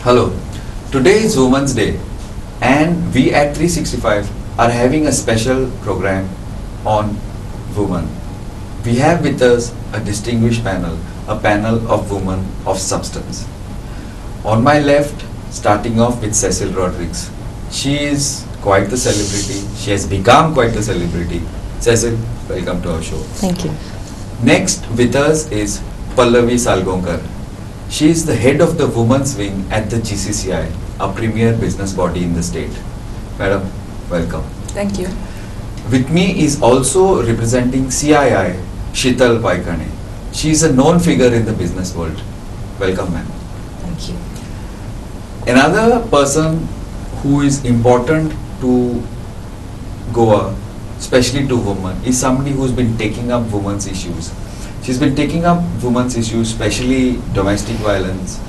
Hello, today is Women's Day and we at 365 are having a special program on women. We have with us a distinguished panel, a panel of women of substance. On my left, starting off with Cecil Rodriguez. She is quite the celebrity. She has become quite the celebrity. Cecil, welcome to our show. Thank you. Next with us is Pallavi Salgonkar. She is the head of the women's wing at the GCCI, a premier business body in the state. Madam, welcome. Thank you. With me is also representing CII, Sheetal Paikane. She is a known figure in the business world. Welcome, ma'am. Thank you. Another person who is important to Goa, especially to women, is somebody who's been taking up women's issues. She's been taking up women's issues, especially domestic violence,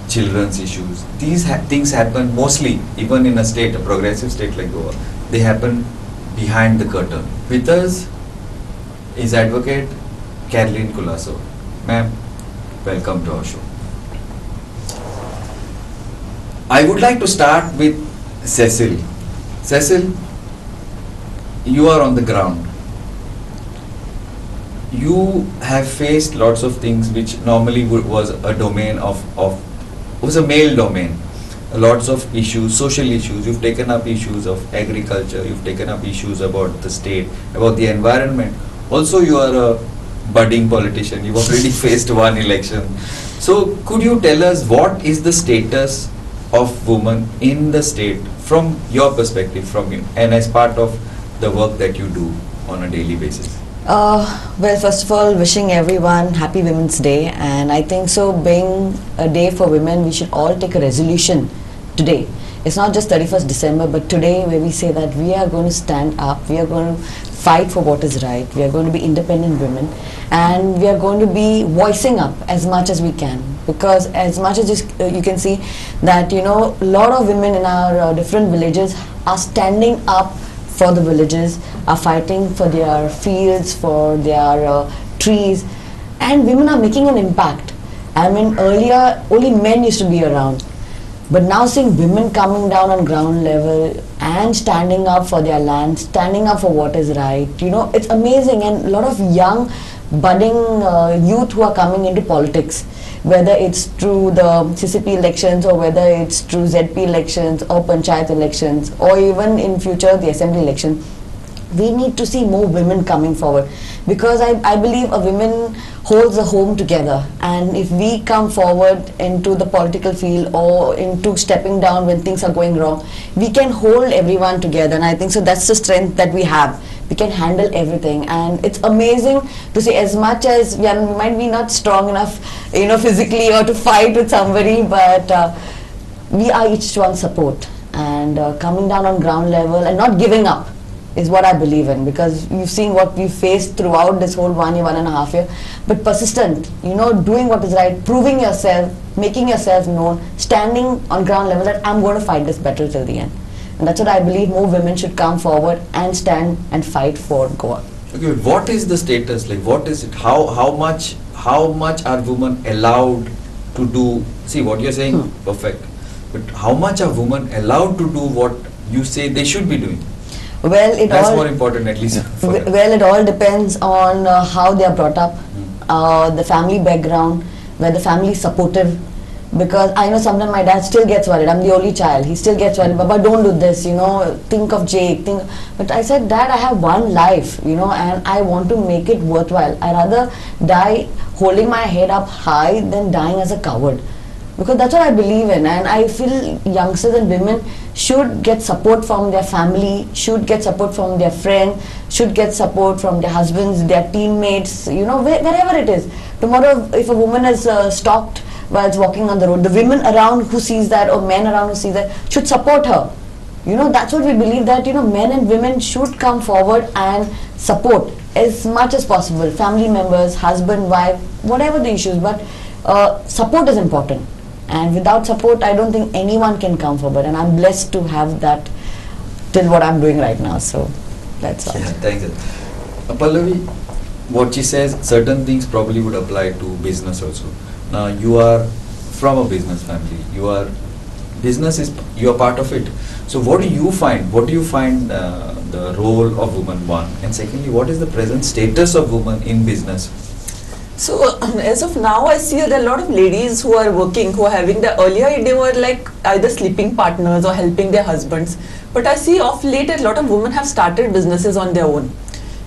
children's issues. These things happen mostly, even in a state, a progressive state like Goa, they happen behind the curtain. With us is Advocate Caroline Colasso. Ma'am, welcome to our show. I would like to start with Cecil. Cecil, you are on the ground. You have faced lots of things which normally was a domain was a male domain. Lots of issues, social issues. You've taken up issues of agriculture. You've taken up issues about the state, about the environment. Also, you are a budding politician. You've already faced one election. So, could you tell us what is the status of women in the state from your perspective, from you, and as part of the work that you do on a daily basis? Well, first of all, wishing everyone Happy Women's Day, and I think so being a day for women, we should all take a resolution today. It's not just 31st December, but today where we say that we are going to stand up, we are going to fight for what is right, we are going to be independent women, and we are going to be voicing up as much as we can, because as much as you can see that, you know, a lot of women in our different villages are standing up for the villages, are fighting for their fields, for their trees, and women are making an impact. I mean, earlier only men used to be around, but now seeing women coming down on ground level and standing up for their land, standing up for what is right, you know, it's amazing. And a lot of young budding youth who are coming into politics, whether it's through the CCP elections or whether it's through ZP elections or Panchayat elections or even in future the assembly election, we need to see more women coming forward, because I believe a woman holds a home together, and if we come forward into the political field or into stepping down when things are going wrong, we can hold everyone together, and I think so that's the strength that we have. We can handle everything, and it's amazing to see, as much as we might be not strong enough, you know, physically or to fight with somebody, but we are each one support, and coming down on ground level and not giving up is what I believe in, because you've seen what we faced throughout this whole 1 year, 1.5 years, but persistent, you know, doing what is right, proving yourself, making yourself known, standing on ground level that I'm going to fight this battle till the end. And that's what I believe more women should come forward and stand and fight for Goa. Okay, what is the status like? What is it? How much are women allowed to do? See, what you're saying, perfect. But how much are women allowed to do what you say they should be doing? Well, that's more important, at least. Well, it all depends on how they are brought up, the family background, where the family is supportive. Because I know sometimes my dad still gets worried. I'm the only child. He still gets worried. Baba, don't do this, you know, think of Jake. But I said, Dad, I have one life, you know, and I want to make it worthwhile. I'd rather die holding my head up high than dying as a coward. Because that's what I believe in. And I feel youngsters and women should get support from their family, should get support from their friend, should get support from their husbands, their teammates, you know, wherever it is. Tomorrow, if a woman is stalked while walking on the road, the women around who sees that, or men around who sees that, should support her. You know, that's what we believe, that, you know, men and women should come forward and support as much as possible. Family members, husband, wife, whatever the issues, but support is important. And without support, I don't think anyone can come forward. And I'm blessed to have that till what I'm doing right now. So that's all. Yeah, thanks. Pallavi, what she says, certain things probably would apply to business also. Now, you are from a business family. You are business is, you're part of it. So what do you find? What do you find the role of women, one? And secondly, what is the present status of women in business? So as of now, I see there are a lot of ladies who are working, who are having the earlier they were like either sleeping partners or helping their husbands. But I see of late a lot of women have started businesses on their own.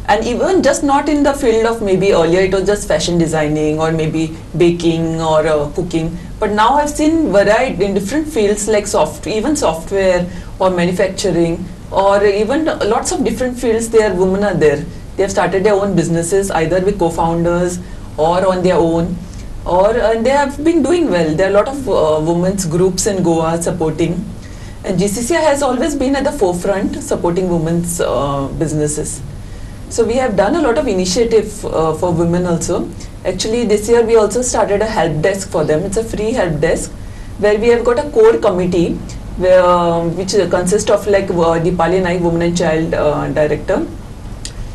And even just not in the field of, maybe earlier it was just fashion designing or maybe baking or cooking. But now I've seen variety in different fields like even software or manufacturing, or even lots of different fields there women are there. They have started their own businesses either with co-founders or on their own, or and they have been doing well. There are a lot of women's groups in Goa supporting, and GCCI has always been at the forefront supporting women's businesses. So we have done a lot of initiative for women also. Actually this year we also started a help desk for them. It's a free help desk where we have got a core committee where, which consists of like Deepali Naik, Women and Child Director.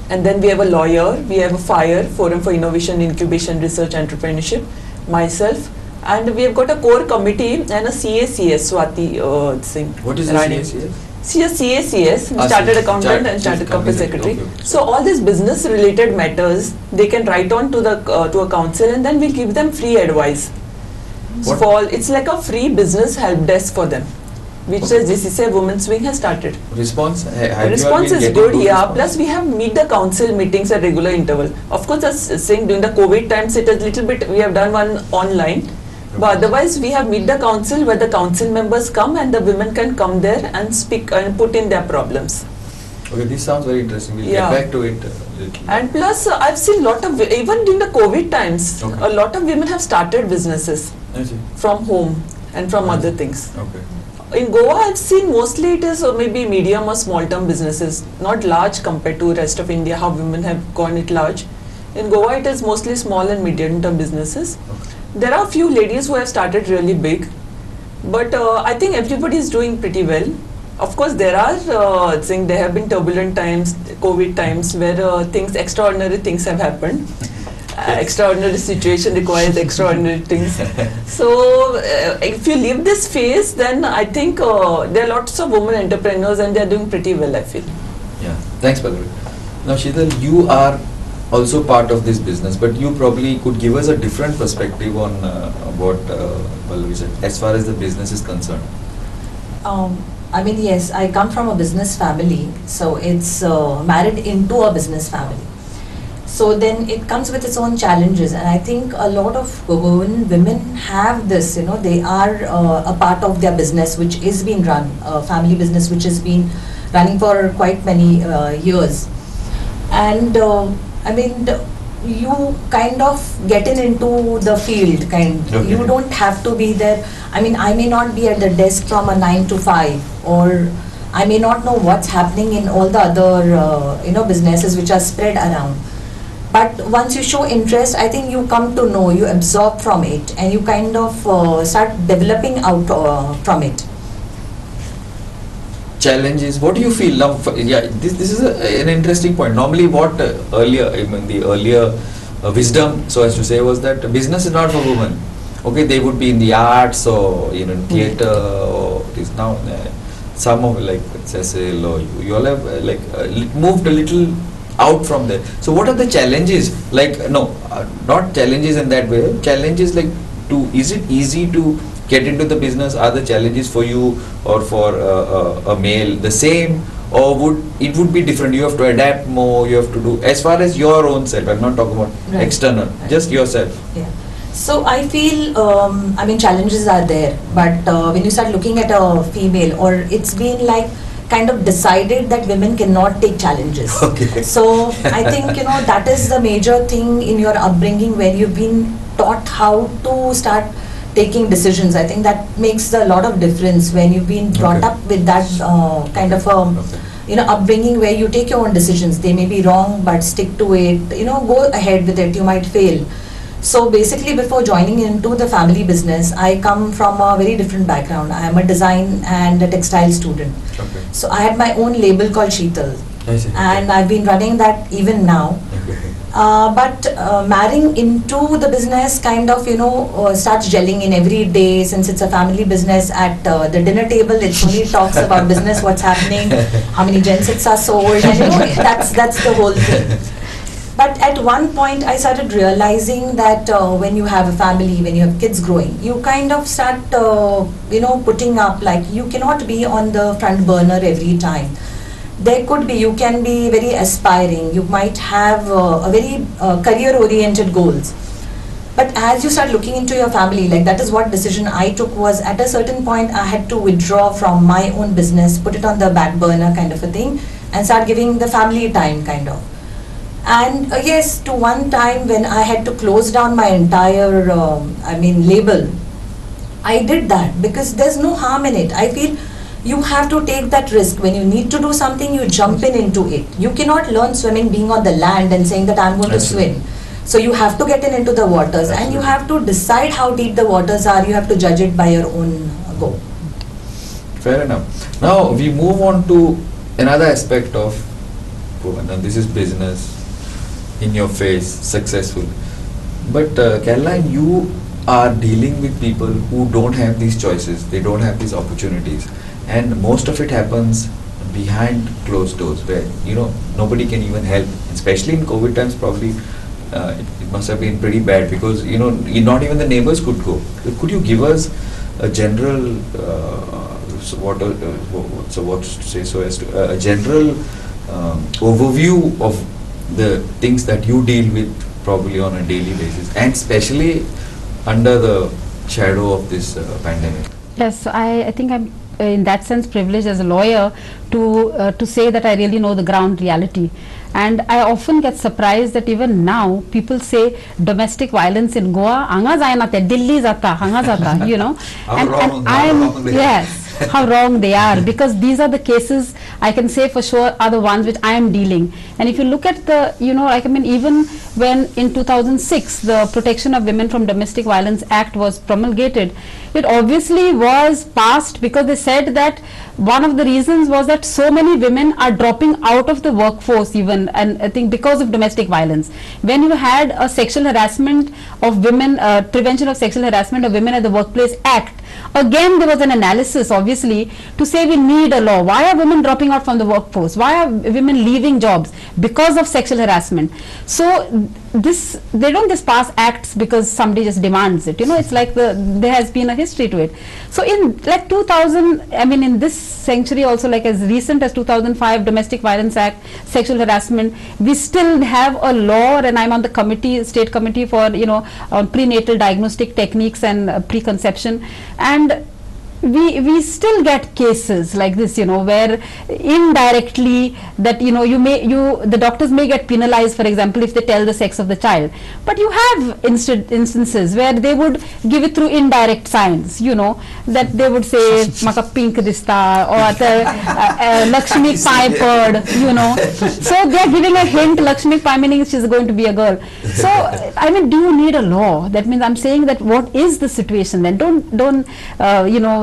And then we have a lawyer, we have a FIRE, Forum for Innovation, Incubation, Research, Entrepreneurship, myself, and we have got a core committee and a CACS, Swati Singh. What is the CACS? She is CACS, Chartered Accountant and Chartered Company Secretary. Okay. So all these business related matters, they can write on to the to a council, and then we give them free advice. It's like a free business help desk for them, which the GCCI Women's Wing has started. Response? Response is good, yeah. Plus we have meet the council meetings at regular interval. Of course, as saying during the COVID times, it is little bit, we have done one online. But otherwise we have meet the council where the council members come and the women can come there and speak and put in their problems. Okay, this sounds very interesting. We'll get back to it a little. And plus I've seen lot of, even during the COVID times, a lot of women have started businesses from home and from other things. Okay. In Goa, I've seen mostly it is maybe medium or small term businesses, not large compared to rest of India, how women have gone it large. In Goa, it is mostly small and medium term businesses. Okay. There are a few ladies who have started really big, but I think everybody is doing pretty well. Of course, there are there have been turbulent times, COVID times, where extraordinary things have happened. Extraordinary situation requires extraordinary things. So if you leave this phase, then I think there are lots of women entrepreneurs and they are doing pretty well, I feel. Yeah, thanks Pallavi. Now Sheetal, you are also part of this business, but you probably could give us a different perspective on what Pallavi said, as far as the business is concerned. I mean, yes, I come from a business family, so it's married into a business family. So then it comes with its own challenges, and I think a lot of women have this, you know, they are a part of their business which is being run, a family business which has been running for quite many years. And I mean, you kind of get into the field, you don't have to be there. I mean, I may not be at the desk from a 9 to 5, or I may not know what's happening in all the other businesses which are spread around. But once you show interest, I think you come to know, you absorb from it, and you kind of start developing out from it. Challenges, what do you feel now? Yeah, this is an interesting point. Normally what earlier, I mean the earlier wisdom, so as to say, was that business is not for women. Okay, they would be in the arts or in theatre, or it is now some of like Cecil or you all have moved a little out from there. So what are the challenges? Like not challenges in that way. Challenges like is it easy to get into the business? Are the challenges for you or for a male the same, or would be different? You have to adapt more. You have to do as far as your own self. I'm not talking about external, just yourself. Yeah. So I feel, I mean, challenges are there, but when you start looking at a female, or it's been like kind of decided that women cannot take challenges. Okay. So I think, that is the major thing in your upbringing, where you've been taught how to start taking decisions. I think that makes a lot of difference when you've been brought up with that kind of upbringing, where you take your own decisions. They may be wrong, but stick to it, go ahead with it. You might fail. So basically, before joining into the family business, I come from a very different background. I am a design and a textile student. Okay. So I had my own label called Sheetal, I see. and I've been running that even now. Okay. But marrying into the business kind of, starts gelling in every day. Since it's a family business, at the dinner table, it only talks about business, what's happening, how many gensets are sold, and that's the whole thing. But at one point, I started realizing that when you have a family, when you have kids growing, you kind of start, putting up, like, you cannot be on the front burner every time. There could be, you can be very aspiring, you might have a very career-oriented goals. But as you start looking into your family, like that is what decision I took, was at a certain point I had to withdraw from my own business, put it on the back burner kind of a thing, and start giving the family time kind of. And yes, to one time when I had to close down my entire, label, I did that because there's no harm in it. I feel you have to take that risk. When you need to do something, you jump into it. You cannot learn swimming being on the land and saying that I'm going to swim. So you have to get into the waters, and you have to decide how deep the waters are. You have to judge it by your own go. Fair enough. Now we move on to another aspect of women, and this is business, in your face, successful. But Caroline, you are dealing with people who don't have these choices, they don't have these opportunities, and most of it happens behind closed doors, where nobody can even help. Especially in COVID times, probably it must have been pretty bad, because not even the neighbors could go. Could you give us a general a general overview of the things that you deal with probably on a daily basis, and especially under the shadow of this pandemic? Yes, I think I'm in that sense privileged as a lawyer to say that I really know the ground reality. And I often get surprised that even now people say domestic violence in Goa, anga jayna te, Delhi jata, anga jata, and I'm, yes, how wrong they are, because these are the cases I can say for sure are the ones which I am dealing. And if you look at the, even when in 2006 the Protection of Women from Domestic Violence Act was promulgated, it obviously was passed because they said that one of the reasons was that so many women are dropping out of the workforce even, and I think because of domestic violence. When you had a sexual harassment of women, Prevention of Sexual Harassment of Women at the Workplace Act, again there was an analysis obviously to say we need a law. Why are women dropping out from the workforce? Why are women leaving jobs? Because of sexual harassment. So they don't just pass acts because somebody just demands it. It's like there has been a history to it. So in like 2000, in this century also, like as recent as 2005 Domestic Violence Act, sexual harassment, we still have a law, and I'm on the committee, state committee for on prenatal diagnostic techniques and preconception, and we still get cases like this, where indirectly that the doctors may get penalized, for example, if they tell the sex of the child. But you have instances where they would give it through indirect signs, that they would say maka pink dista, or Lakshmi Pai purred, so they are giving a hint, Lakshmi Pai meaning she's going to be a girl. So do you need a law? That means I'm saying that what is the situation then? Don't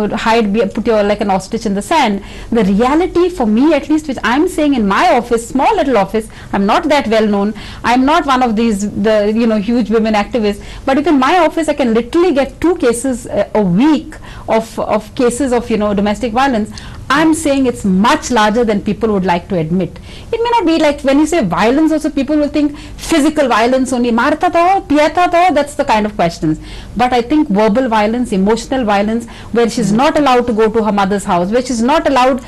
hide, put your like an ostrich in the sand. The reality for me, at least, which I'm saying in my office, small little office, I'm not that well known, I'm not one of these huge women activists, but in my office I can literally get 2 cases a week of cases of domestic violence. I'm saying it's much larger than people would like to admit. It may not be like, when you say violence also, people will think physical violence only, marta tho, piyata tho, that's the kind of questions. But I think verbal violence, emotional violence, where she's not allowed to go to her mother's house, where she's not allowed,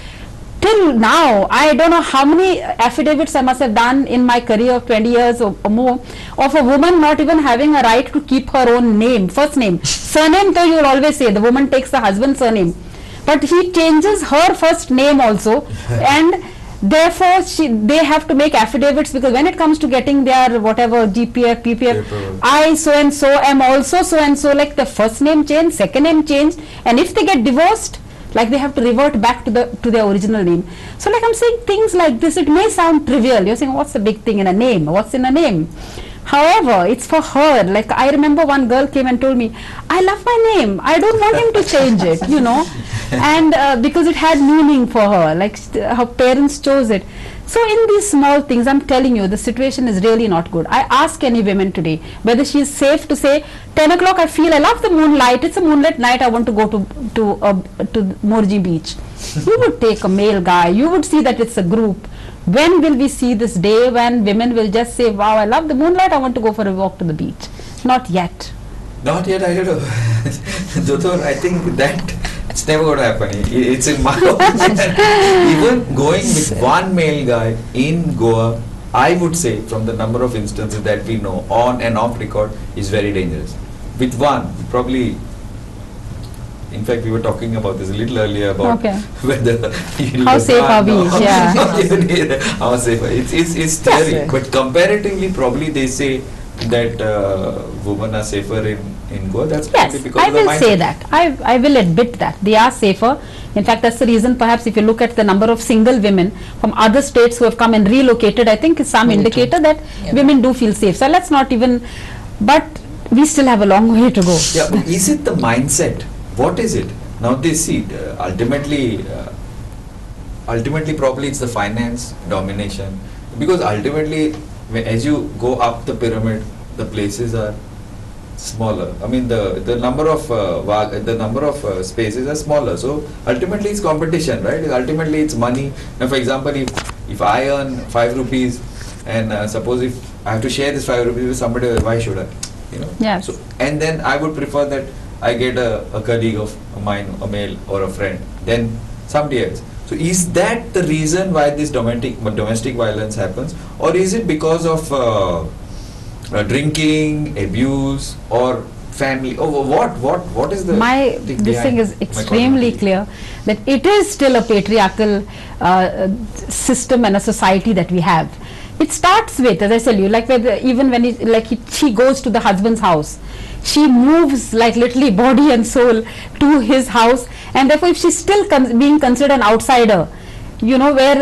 till now, I don't know how many affidavits I must have done in my career of 20 years or more, of a woman not even having a right to keep her own name, first name. Surname though you will always say, the woman takes the husband's surname, but he changes her first name also, and therefore they have to make affidavits, because when it comes to getting their whatever GPF, PPF, I so and so am also so and so, like the first name changed, second name changed, and if they get divorced, like they have to revert back to their original name. So like I'm saying things like this, it may sound trivial. You're saying what's the big thing in a name? What's in a name? However, it's for her. Like I remember one girl came and told me, I love my name, I don't want him to change it, and because it had meaning for her, like her parents chose it. So in these small things, I'm telling you, the situation is really not good. I ask any women today whether she is safe to say 10 o'clock I feel I love the moonlight, it's a moonlit night, I want to go to Morji beach. You would take a male guy, you would see that it's a group. When will we see this day when women will just say, wow, I love the moonlight, I want to go for a walk to the beach? Not yet. Not yet, I don't know. Dothor, I think that it's never going to happen. It's in my opinion. Even going with one male guy in Goa, I would say from the number of instances that we know on and off record is very dangerous. With one, probably. In fact, we were talking about this a little earlier about whether how safe are we? Yeah. How safe? It's theory, Yes, but comparatively, probably they say that women are safer in Goa. That's probably Yes, because I of the will mindset. say that. I will admit that they are safer. In fact, that's the reason. Perhaps if you look at the number of single women from other states who have come and relocated, I think is some indicator that women do feel safe. So let's not even. But we still have a long way to go. Yeah, but is it the mindset? What is it? Now they see ultimately probably it's the finance domination, because ultimately as you go up the pyramid, the places are smaller. I mean the number of spaces are smaller. So ultimately it's competition, right? Ultimately it's money. Now for example, if I earn 5 rupees and suppose if I have to share this 5 rupees with somebody, why should I? You know. Yes. So and then I would prefer that I get a colleague of mine, a male or a friend, then somebody else. So is that the reason why this domestic violence happens, or is it because of drinking, abuse, or family? Oh, what is the This thing is extremely clear that it is still a patriarchal system and a society that we have. It starts with, as I tell you, like even when she goes to the husband's house, she moves like literally body and soul to his house, and therefore if she's still being considered an outsider, you know, where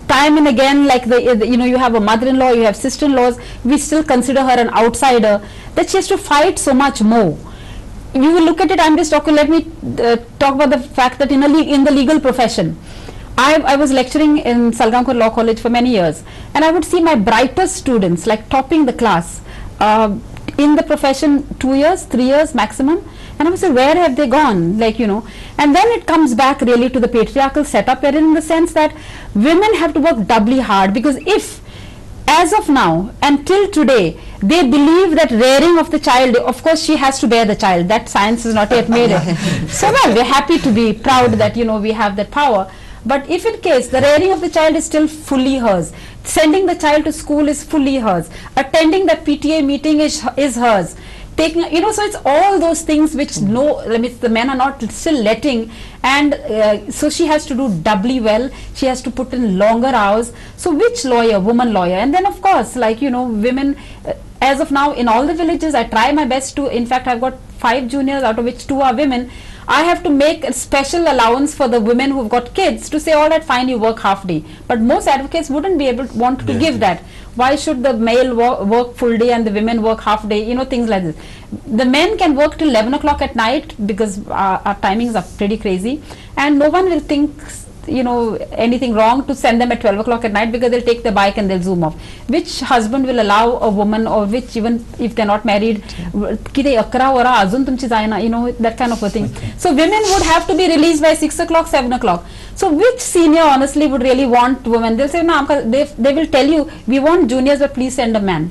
time and again, like you have a mother-in-law, you have sister-in-laws, we still consider her an outsider, that she has to fight so much more. You will look at it, I'm just talking, let me talk about the fact that in the legal profession, I was lecturing in Salgaonkar Law College for many years, and I would see my brightest students like topping the class in the profession 2 years, 3 years maximum, and I would say, where have they gone? Like, you know, and then it comes back really to the patriarchal setup, wherein in the sense that women have to work doubly hard, because if as of now until today they believe that rearing of the child, of course she has to bear the child, that science is not yet made it. So well, we're happy to be proud that, you know, we have that power. But if in case the rearing of the child is still fully hers, sending the child to school is fully hers, attending that PTA meeting is hers, taking, you know, so it's all those things which the men are not still letting, and so she has to do doubly well, she has to put in longer hours. So which lawyer, woman lawyer? And then of course, like, you know, women, as of now in all the villages, I try my best to, in fact I've got 5 juniors out of which 2 are women. I have to make a special allowance for the women who've got kids to say, all right, fine, you work half day. But most advocates wouldn't be able to want to give that. Why should the male work full day and the women work half day? You know, things like this. The men can work till 11 o'clock at night because our timings are pretty crazy, and no one will think, you know, anything wrong to send them at 12 o'clock at night, because they'll take the bike and they'll zoom off. Which husband will allow a woman, or which, even if they're not married, you know, that kind of a thing. So women would have to be released by 6 o'clock, 7 o'clock. So which senior honestly would really want women? They'll say, no, they will tell you, we want juniors, but please send a man.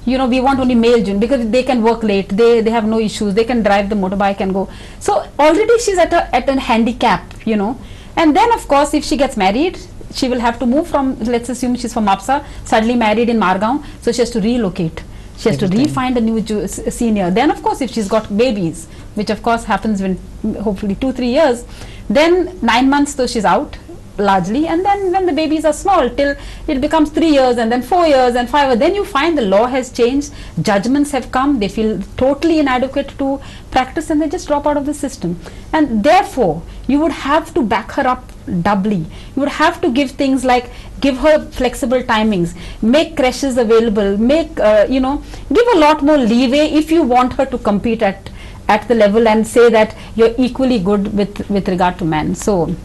You know, we want only male junior, because they can work late, they have no issues, they can drive the motorbike and go. So already she's at a handicap, you know. And then of course if she gets married, she will have to move from, let's assume she's from Apsa, suddenly married in Margaon, so she has to relocate. She has to re-find a new senior. Then of course if she's got babies, which of course happens when hopefully 2-3 years, then 9 months though she's out largely, and then when the babies are small till it becomes 3 years, and then 4 years and 5 years, then you find the law has changed, judgments have come, they feel totally inadequate to practice, and they just drop out of the system. And therefore you would have to back her up doubly. You would have to give things like, give her flexible timings, make creches available, make you know, give a lot more leeway if you want her to compete at the level and say that you're equally good with regard to men. So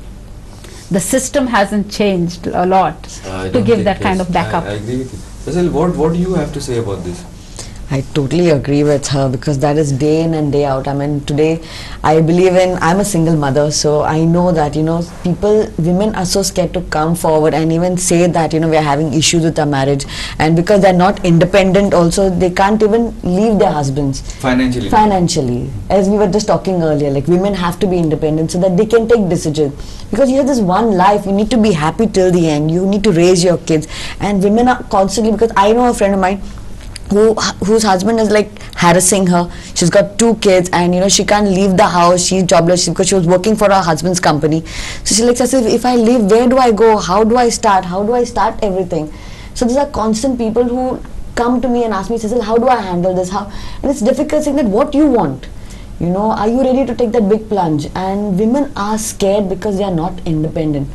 the system hasn't changed a lot I to don't give think that kind yes. of backup. I agree with you. Faisal, what do you have to say about this? I totally agree with her because that is day in and day out. I mean, today I believe in, I'm a single mother, so I know that, women are so scared to come forward and even say that, we're having issues with our marriage. And because they're not independent also, they can't even leave their husbands. Financially. As we were just talking earlier, like women have to be independent so that they can take decisions. Because you have this one life, you need to be happy till the end. You need to raise your kids. And women are constantly, because I know a friend of mine, whose husband is like harassing her. She's got 2 kids and she can't leave the house. She's jobless because she was working for her husband's company. So she's like, if I leave, where do I go? How do I start? How do I start everything? So these are constant people who come to me and ask me, Cecil, how do I handle this? And it's difficult saying that what you want. Are you ready to take that big plunge? And women are scared because they are not independent.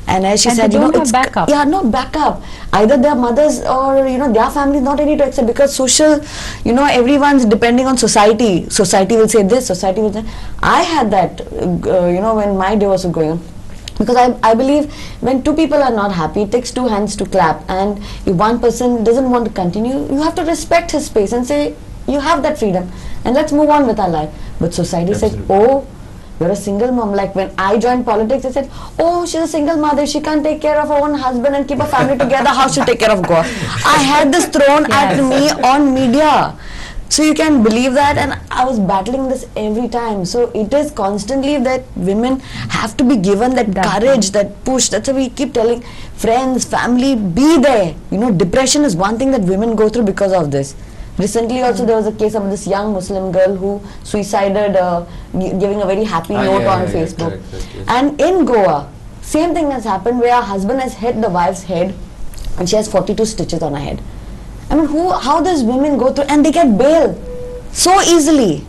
And as she said, they don't have backup. Yeah, no backup. Either their mothers or their family is not ready to accept because social, everyone's depending on society. Society will say this, society will say. I had that, when my divorce was going on. Because I believe when 2 people are not happy, it takes 2 hands to clap. And if one person doesn't want to continue, you have to respect his space and say, you have that freedom. And let's move on with our life. But society said, oh, you're a single mom. Like when I joined politics, they said, oh, she's a single mother. She can't take care of her own husband and keep her family together. How she'll take care of God? I had this thrown at me on media. So you can believe that, and I was battling this every time. So it is constantly that women have to be given that courage, that push. That's why we keep telling friends, family, be there. Depression is one thing that women go through because of this. Recently also there was a case of this young Muslim girl who suicided, giving a very happy note on Facebook. Correct, yes. And in Goa, same thing has happened where her husband has hit the wife's head and she has 42 stitches on her head. I mean, how does women go through, and they get bail so easily.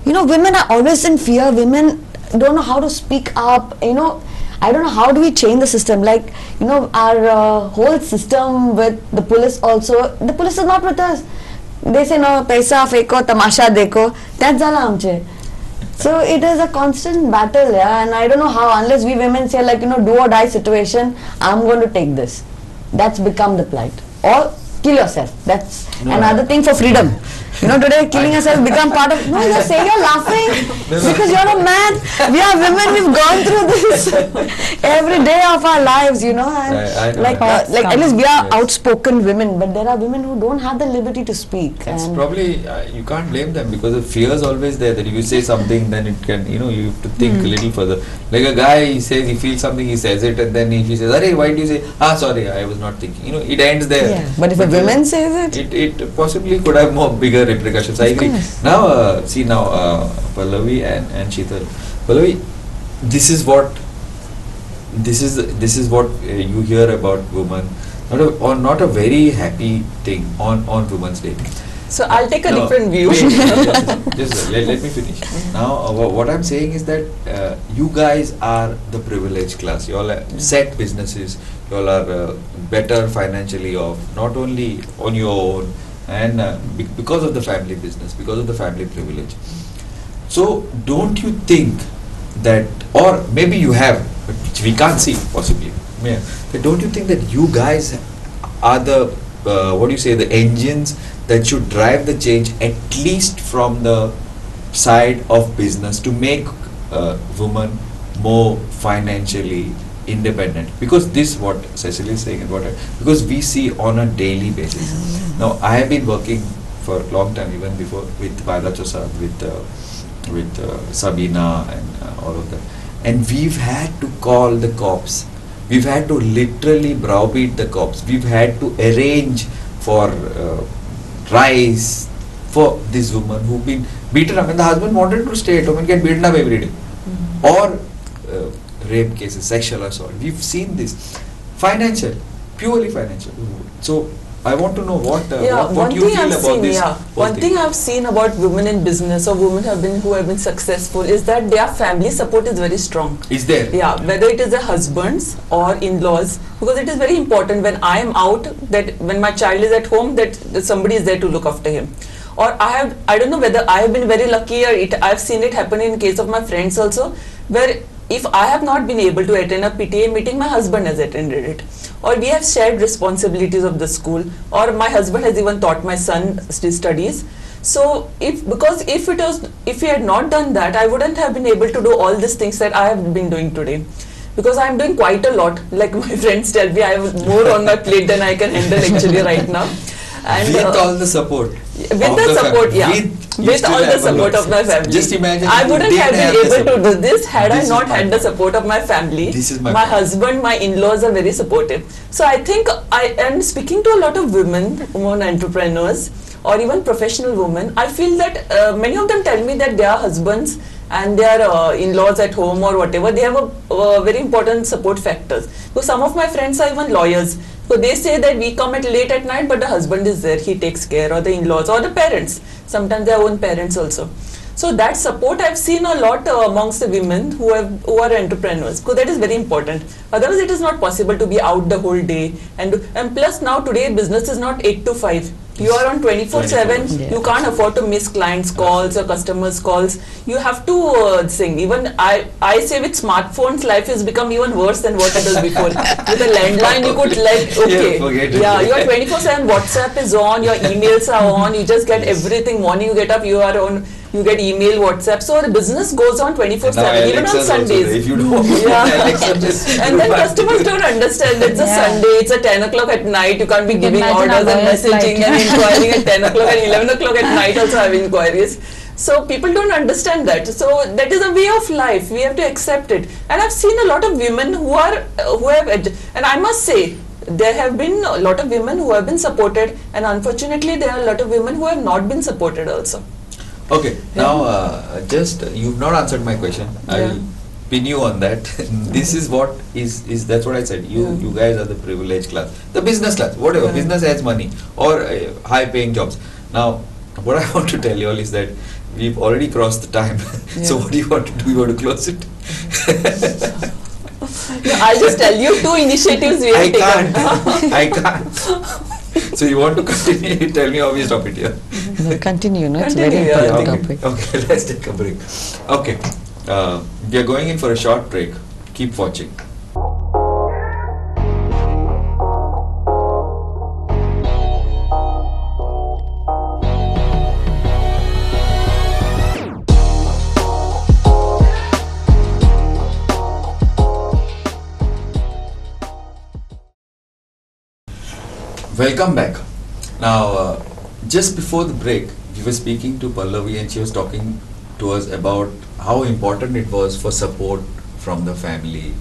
Women are always in fear. Women don't know how to speak up. I don't know how do we change the system. Like, our whole system with the police also, the police is not with us. They say, no, paisa feko, tamasha deko. That's all. So it is a constant battle, and I don't know how, unless we women say like, do or die situation, I'm going to take this. That's become the plight. Or kill yourself. That's another thing for freedom. Today killing yourself become part of. No, you say you're laughing because you're a man. We are women. We've gone through this every day of our lives. And I know. like at least we are outspoken women, but there are women who don't have the liberty to speak. It's and probably you can't blame them because the fear is always there that if you say something, then it can you have to think a little further. Like a guy, he says he feels something, he says it, and then if he says, "Arey, why do you say? Sorry, I was not thinking." It ends there. Yeah. But if a woman says it possibly could have more bigger repercussions. I agree. course. Now, Pallavi and Sheetal. Pallavi, this is what you hear about women. Not a very happy thing on Women's Day. So I'll take a different view. Wait, just let me finish. Now, what I'm saying is that you guys are the privileged class. You all are set businesses. You all are better financially off, not only on your own, and because of the family business, because of the family privilege. So, don't you think that, or maybe you have, but which we can't see possibly. Yeah. But don't you think that you guys are the the engines that should drive the change, at least from the side of business, to make women more financially independent? Because this what Cecily is saying, because we see on a daily basis. Now I have been working for a long time, even before, with Vaida Chosad, with Sabina and all of them, and we've had to call the cops. We've had to literally browbeat the cops. We've had to arrange for rice for this woman who've been beaten up, and the husband wanted to stay at home and get beaten up every day. Or rape cases, sexual assault. We've seen this. Financial, purely financial. So I want to know what you feel about this. One thing I've seen about women in business or women who have been successful is that their family support is very strong. Is there? Yeah, whether it is their husbands or in-laws, because it is very important when I am out, that when my child is at home, that somebody is there to look after him. Or I don't know whether I have been very lucky, or I've seen it happen in case of my friends also, where if I have not been able to attend a PTA meeting, my husband has attended it. Or we have shared responsibilities of the school, or my husband has even taught my son studies. So if he had not done that, I wouldn't have been able to do all these things that I have been doing today. Because I am doing quite a lot. Like my friends tell me, I have more on my plate than I can handle actually right now. And with all the support. With the support, yeah. With all the support of my family. Just imagine. I wouldn't have been able to do this had I This not is my had the support of my family. This is my My point. husband, my in-laws are very supportive. So I think I am speaking to a lot of women entrepreneurs or even professional women. I feel that many of them tell me that their husbands and their in-laws at home or whatever, they have a very important support factors. So some of my friends are even lawyers. So they say that we come late at night, but the husband is there, he takes care, or the in-laws or the parents, sometimes their own parents also. So that support I've seen a lot amongst the women who are entrepreneurs, because that is very important. Otherwise it is not possible to be out the whole day, and plus now today business is not 8 to 5. You are on 24/7. Yeah. You can't afford to miss clients' calls or customers' calls. You have to sing. Even I say with smartphones, life has become even worse than what it was before. With a landline, you could okay, forget it. yeah, your 24/7 WhatsApp is on, your emails are on. You just get everything. Morning you get up, you are on. You get email, WhatsApp. So the business goes on 24/7, even on Sundays. If you don't, Alexa just And then customers don't understand. It's a Sunday, it's a 10 o'clock at night. You can't be You can giving imagine orders our and worst messaging life. and inquiring at 10 o'clock and 11 o'clock at night also have inquiries. So people don't understand that. So that is a way of life. We have to accept it. And I've seen a lot of women who have, and I must say, there have been a lot of women who have been supported, and unfortunately there are a lot of women who have not been supported also. Okay, now just you've not answered my question. I will pin you on that. This is what is that's what I said. You guys are the privileged class, the business class, whatever. Business has money or high paying jobs. Now, what I want to tell you all is that we've already crossed the time. So what do you want to do? You want to close it? No, I'll just tell you 2 initiatives we have taken. I can't. So you want to continue? Tell me how we stop it here. No, continue, no? It's a Continue, very yeah. important Okay. topic. Okay, let's take a break. Okay, we are going in for a short break. Keep watching. Welcome back. Now, just before the break, we were speaking to Pallavi and she was talking to us about how important it was for support from the family.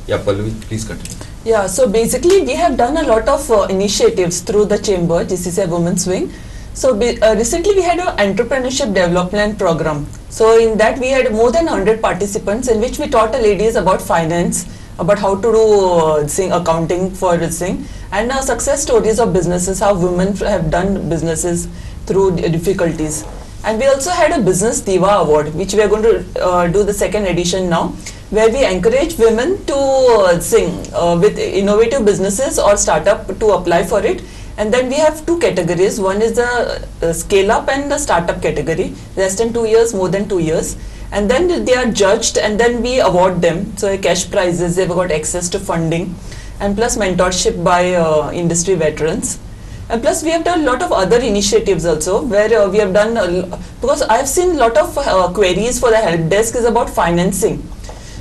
Yeah, Pallavi, please continue. Yeah, so basically we have done a lot of initiatives through the chamber, GCCI Women's Wing. So recently we had an entrepreneurship development program. So in that we had more than 100 participants, in which we taught the ladies about finance, about how to do accounting for this thing, and success stories of businesses, how women have done businesses through difficulties. And we also had a Business Diva Award, which we are going to do the 2nd edition now, where we encourage women to sing with innovative businesses or startup to apply for it. And then we have 2 categories. One is the scale up and the startup category, less than 2 years, more than 2 years. And then they are judged and then we award them. So cash prizes, they've got access to funding, and plus mentorship by industry veterans. And plus we have done a lot of other initiatives also, where we have done, because I have seen a lot of queries for the help desk is about financing.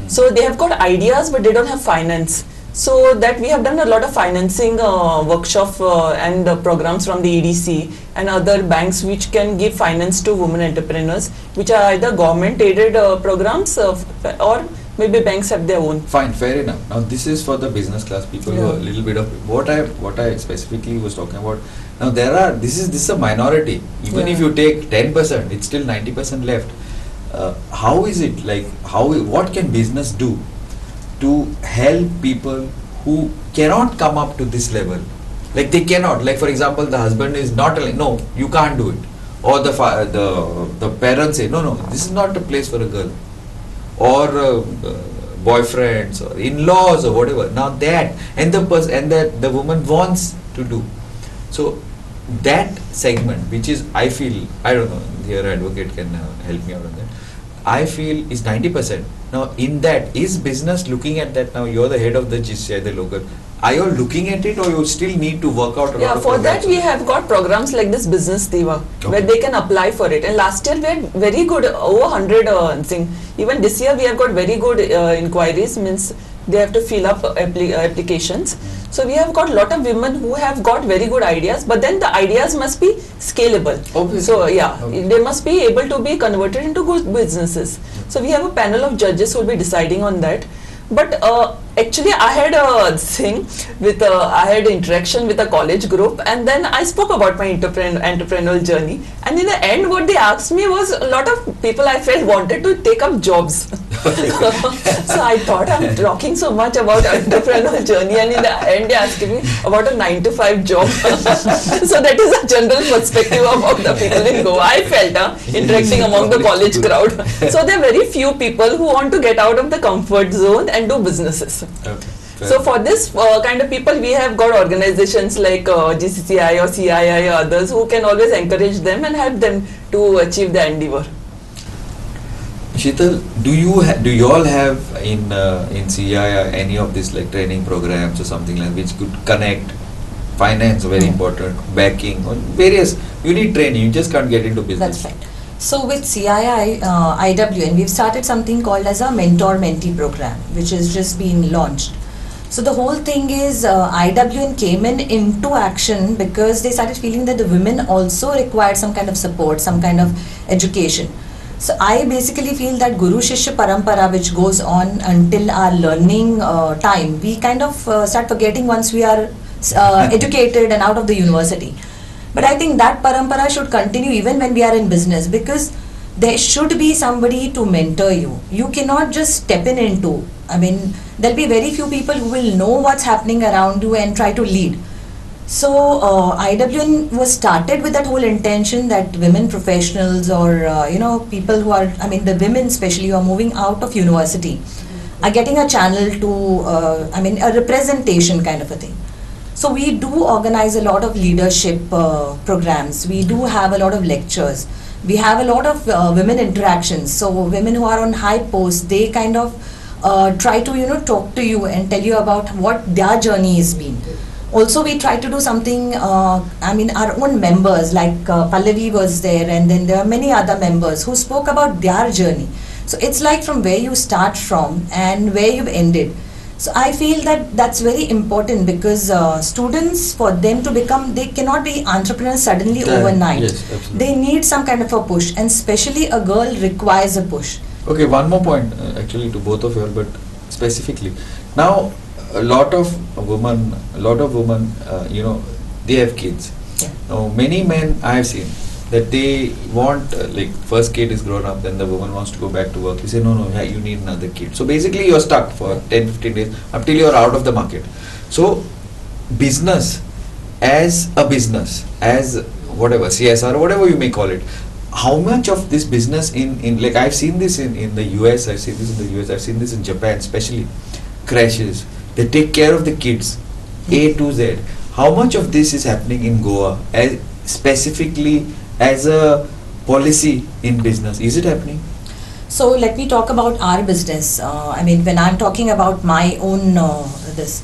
So they have got ideas but they don't have finance. So that we have done a lot of financing workshop and programs from the EDC and other banks which can give finance to women entrepreneurs, which are either government aided programs or maybe banks have their own. Fine, fair enough. Now this is for the business class people who are a little bit of what I specifically was talking about. Now this is a minority. Even if you take 10%, it's still 90% left. How is it like? What can business do to help people who cannot come up to this level? Like they cannot. Like for example, the husband is not telling, no, you can't do it, or the parents say, no, this is not a place for a girl, or boyfriends or in-laws or whatever. Now that and the woman wants to do. So that segment, which is I feel, I don't know, your advocate can help me out on that. I feel is 90%. Now, in that, is business looking at that now? You're the head of the GCI, the local. Are you looking at it, or you still need to work out a lot Yeah, of for that programs? we have got programs like this Business Diva, where Okay. they can apply for it. And last year we had very good, over 100 thing. Even this year we have got very good inquiries, means they have to fill up applications. So we have got lot of women who have got very good ideas, but then the ideas must be scalable. Obviously. So yeah, Obviously. they must be able to be converted into good businesses. So we have a panel of judges who will be deciding on that. But actually, I had a thing with I had interaction with a college group, and then I spoke about my entrepreneurial journey. And in the end, what they asked me was, a lot of people I felt wanted to take up jobs. So I thought, I'm talking so much about entrepreneurial journey, and in the end, they asked me about a 9-to-5 job. So that is a general perspective about the people in Goa. I felt interacting among the college crowd. So there are very few people who want to get out of the comfort zone and do businesses. Okay. So for this kind of people, we have got organizations like GCCI or CII or others who can always encourage them and help them to achieve their endeavor. Sheetal, do you all have in CI any of these like training programs or something like which could connect finance, very important, backing, or various? You need training. You just can't get into business. That's right. So with CII, IWN, we've started something called as a mentor-mentee program, which has just been launched. So the whole thing is IWN came into action because they started feeling that the women also required some kind of support, some kind of education. So I basically feel that Guru Shishya Parampara, which goes on until our learning time, we kind of start forgetting once we are educated and out of the university. But I think that parampara should continue even when we are in business, because there should be somebody to mentor you. You cannot just step into, I mean, there'll be very few people who will know what's happening around you and try to lead. So IWN was started with that whole intention that women professionals or people who are, I mean the women especially who are moving out of university are getting a channel to, a representation kind of a thing. So we do organize a lot of leadership programs. We do have a lot of lectures. We have a lot of women interactions. So women who are on high posts, they kind of try to talk to you and tell you about what their journey has been. Also, we try to do something. Our own members like Pallavi was there, and then there are many other members who spoke about their journey. So it's like from where you start from and where you've ended. So I feel that that's very important because students, for them to become, they cannot be entrepreneurs suddenly overnight. Yes, absolutely. They need some kind of a push, and especially a girl requires a push. Okay, one more point actually to both of you all, but specifically. Now, a lot of women, they have kids. Yeah. Now, many men I have seen that they want, like, first kid is grown up, then the woman wants to go back to work. You say, no, yeah, you need another kid. So basically, you're stuck for 10-15 days until you're out of the market. So, business, as whatever, CSR, or whatever you may call it, how much of this business in like I've seen this in the US, I've seen this in Japan especially, crashes, they take care of the kids, A to Z. How much of this is happening in Goa as specifically as a policy in business? Is it happening? So let me talk about our business. When I'm talking about my own this,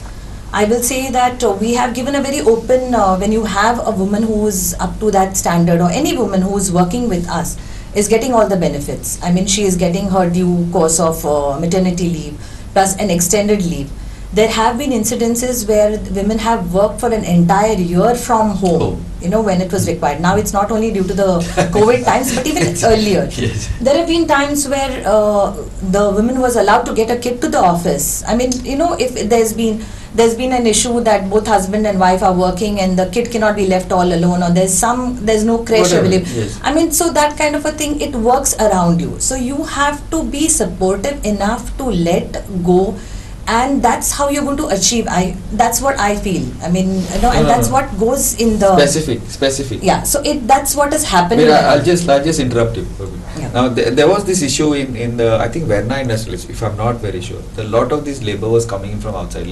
I will say that we have given a very open, when you have a woman who is up to that standard, or any woman who is working with us is getting all the benefits. I mean, she is getting her due course of maternity leave plus an extended leave. There have been incidences where women have worked for an entire year from home, when it was required. Now it's not only due to the COVID times, but even earlier. Yes. There have been times where the woman was allowed to get a kid to the office. I mean, if there's been an issue that both husband and wife are working and the kid cannot be left all alone, or there's no creche Whatever, available. yes. So that kind of a thing, it works around you. So you have to be supportive enough to let go, and that's how you're going to achieve. That's what I feel. And that's what goes in the Specific. Yeah. So that's what is happening. I'll just interrupt you. Yeah. Now there was this issue in the, I think, Verna Industrials, if I'm not very sure. A lot of this labor was coming in from outside,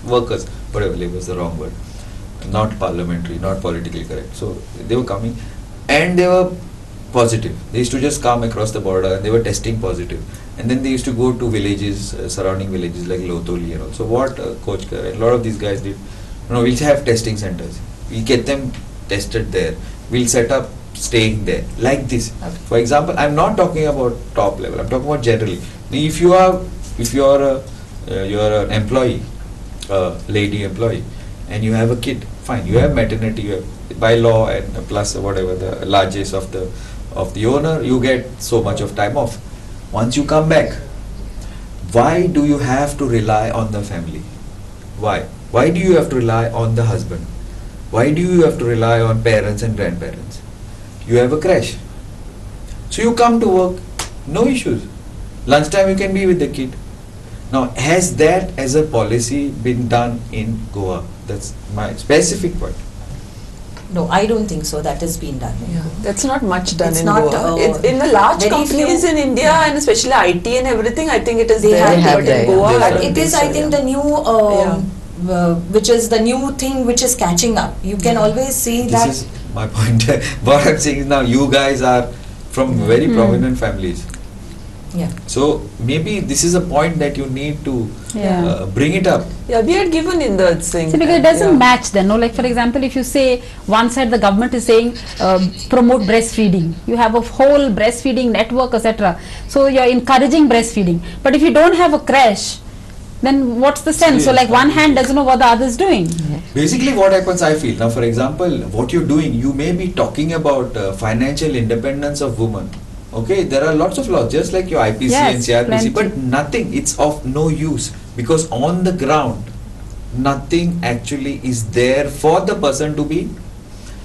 workers, whatever, labor is the wrong word, not parliamentary, not politically correct. So they were coming, and they were positive. They used to just come across the border and they were testing positive. And then they used to go to villages, surrounding villages like Lotoli and all. So what Coach Kar and a lot of these guys did, we'll have testing centers. We get them tested there. We'll set up staying there like this. Okay. For example, I'm not talking about top level. I'm talking about generally. If you are an employee, lady employee, and you have a kid, fine. You have maternity. You have, by law and plus whatever the largest of the owner, you get so much of time off. Once you come back, why do you have to rely on the family? Why? Why do you have to rely on the husband? Why do you have to rely on parents and grandparents? You have a crash. So you come to work, no issues. Lunchtime you can be with the kid. Now, has that as a policy been done in Goa? That's my specific point. No, I don't think so. That has been done. Yeah, that's not much done It's in not, Goa. It's in the large very companies few- in India and especially IT and everything, I think it is They there. have But there, in yeah. Goa, There's I a- don't It is, think I so, think, yeah. the new, which is the new thing which is catching up. You can always see This that. is my point. What I'm saying is now you guys are from very prominent families. Yeah. So maybe this is a point that you need to Yeah. bring it up. Yeah, we had given in the thing. See, because it doesn't yeah. match then, no? Like for example, if you say one side the government is saying promote breastfeeding, you have a whole breastfeeding network, etc. So you're encouraging breastfeeding. But if you don't have a crash, then what's the sense? So Yes, like one hand doesn't know what the other is doing. Basically what happens, I feel, now for example, what you're doing, you may be talking about financial independence of women. Okay, there are lots of laws, just like your IPC Yes, and CRPC, plenty. but nothing, it's of no use because on the ground, nothing actually is there for the person to be.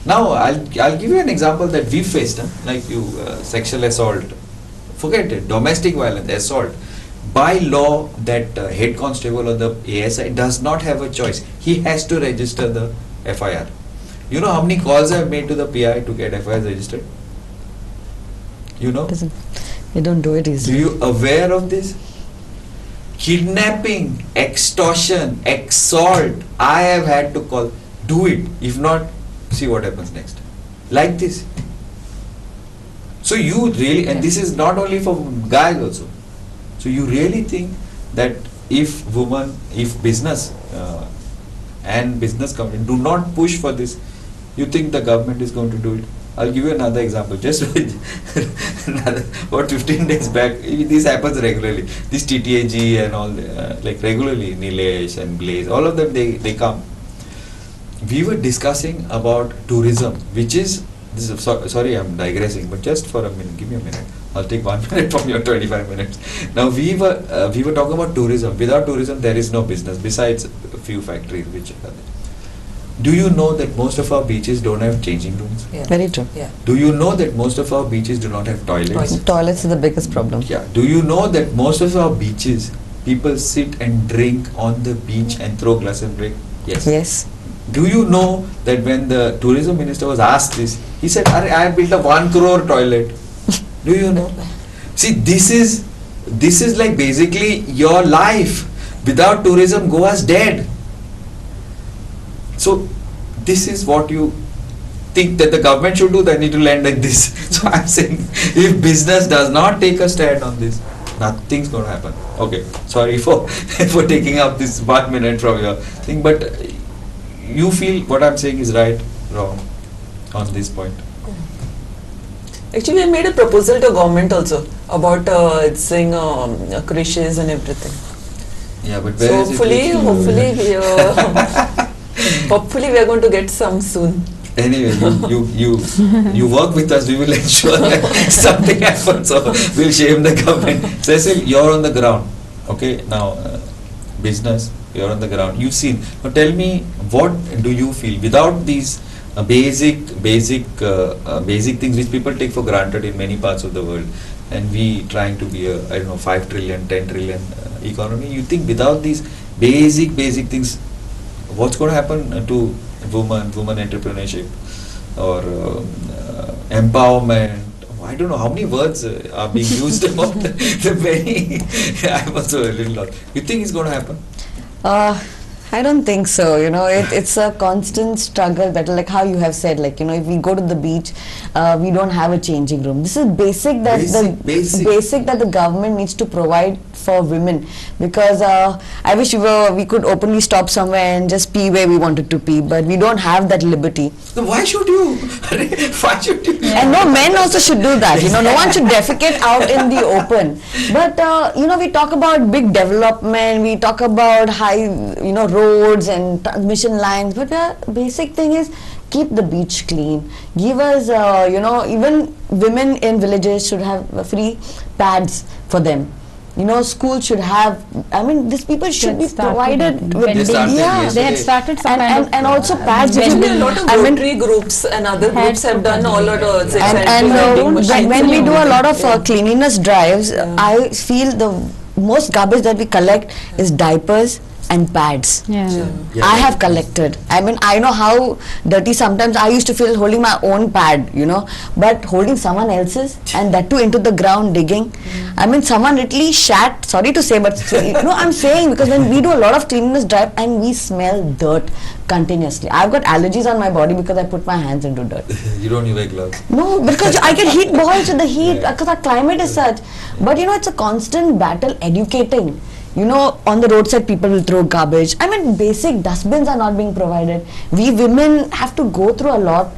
Now, I'll give you an example that we faced, like you, sexual assault, forget it, domestic violence, assault. By law, that head constable or the ASI does not have a choice. He has to register the FIR. You know how many calls I've made to the PI to get FIR registered? You know? They don't do it Do easily. you aware of this? Kidnapping, extortion, assault. I have had to call. Do it. If not, see what happens next. Like this. So you really, and this is not only for guys also. So you really think that if business and business company do not push for this, you think the government is going to do it? I'll give you another example. Just about 15 days back, this happens regularly. This TTAG and all, like regularly, Nilesh and Blaze, all of them, they come. We were discussing about tourism, which is, sorry, I'm digressing, but just for a minute, give me a minute. I'll take 1 minute from your 25 minutes. Now we were talking about tourism. Without tourism, there is no business. Besides a few factories which are there. Do you know that most of our beaches don't have changing rooms? Yeah. Very true. Yeah. Do you know that most of our beaches do not have toilets? Toilets. Toilets is the biggest problem. Yeah. Do you know that most of our beaches, people sit and drink on the beach and throw glass and drink? Yes. Yes. Do you know that when the tourism minister was asked this, he said, I have built a 1 crore toilet. Do you know? See, this is like basically your life. Without tourism, Goa's dead. So this is what you think that the government should do, they need to land like this. So I'm saying, if business does not take a stand on this, nothing's going to happen. Okay, sorry for for taking up this 1 minute from your thing, but you feel what I'm saying is right, wrong on this point. Actually, we made a proposal to government also about saying creches and everything. Yeah, but So where is it? hopefully we are going to get some soon. Anyway, you work with us. We will ensure that something happens. So we'll shame the government. Cecil, you're on the ground. Okay, now business. You're on the ground. You've seen. Now tell me, what do you feel without these basic things which people take for granted in many parts of the world, and we trying to be a 5 trillion, 10 trillion economy. You think without these basic things, what's going to happen to women entrepreneurship or empowerment? I don't know how many words are being used about the many. I'm also a little lost. You think it's going to happen? I don't think so. It's a constant struggle. Battle, like how you have said, like if we go to the beach, we don't have a changing room. This is basic that Basic. that the government needs to provide for women. Because I wish we could openly stop somewhere and just pee where we wanted to pee, but we don't have that liberty. So why should you? Why should you? And no, men also should do that. No one should defecate out in the open. But we talk about big development. We talk about high, roads and transmission lines. But the basic thing is keep the beach clean. Give us, even women in villages should have free pads for them. Schools should have. These people should be provided with. They started yesterday. They had started some kind of and also pads. There a lot of Rotary groups and other groups have done all of those. When we do a lot of cleanliness drives, I feel the most garbage that we collect is diapers and pads. Yeah. I have collected. I know how dirty sometimes I used to feel holding my own pad, but holding someone else's, and that too into the ground digging. Someone literally shat, sorry to say, but I'm saying, because when we do a lot of cleanliness drive and we smell dirt continuously. I've got allergies on my body because I put my hands into dirt. You don't even wear gloves. No, because I get heat balls with the heat, because our climate is such. But it's a constant battle educating. On the roadside people will throw garbage. Basic dustbins are not being provided. We women have to go through a lot.